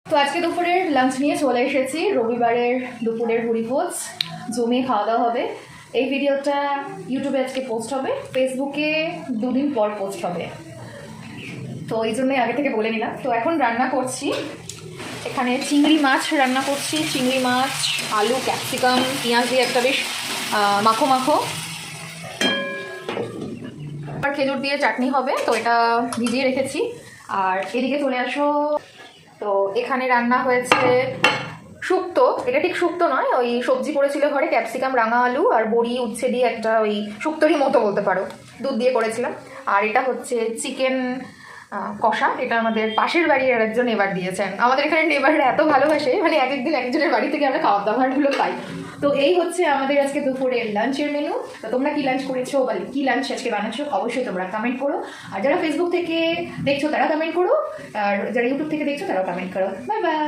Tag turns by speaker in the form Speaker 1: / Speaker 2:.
Speaker 1: তো আজকে দুপুরের লাঞ্চ নিয়ে চলে এসেছি। রবিবারের দুপুরের ভুরিভোজ জমিয়ে খাওয়া দাওয়া হবে। এই ভিডিওটা ইউটিউবে আজকে পোস্ট হবে, ফেসবুকে 2 দিন পর পোস্ট হবে, তো এই জন্যই আগে থেকে বলে নিলাম। তো এখন রান্না করছি, এখানে চিংড়ি মাছ রান্না করছি। চিংড়ি মাছ, আলু, ক্যাপসিকাম, পেঁয়াজ দিয়ে একটা বেশ মাখো মাখো, আর খেজুর দিয়ে চাটনি হবে, তো এটা ভিজিয়ে রেখেছি। আর এদিকে চলে আসো, তো এখানে রান্না হয়েছে শুক্তো। এটা ঠিক শুক্তো নয়, ওই সবজি পড়েছিল ঘরে, ক্যাপসিকাম, রাঙা আলু আর বড়ি উচ্ছে দিয়ে একটা ওই শুক্তোরই মতো বলতে পারো, দুধ দিয়ে করেছিলাম। আর এটা হচ্ছে চিকেন কষা, এটা আমাদের পাশের বাড়ির আর একজন নেবার দিয়েছেন। আমাদের এখানে নেবাররা এত ভালোবাসে, মানে এক একদিন একজনের বাড়ি থেকে আমরা খাবার দাবারগুলো পাই। তো এই হচ্ছে আমাদের আজকে দুপুরের লাঞ্চের মেনু। তো তোমরা কি লাঞ্চ করেছো বা কি লাঞ্চ আজকে বানাচ্ছো অবশ্যই তোমরা কমেন্ট করো। আর যারা ফেসবুক থেকে দেখছো তারা কমেন্ট করো, আর যারা ইউটিউব থেকে দেখছো তারাও কমেন্ট করো। Bye bye.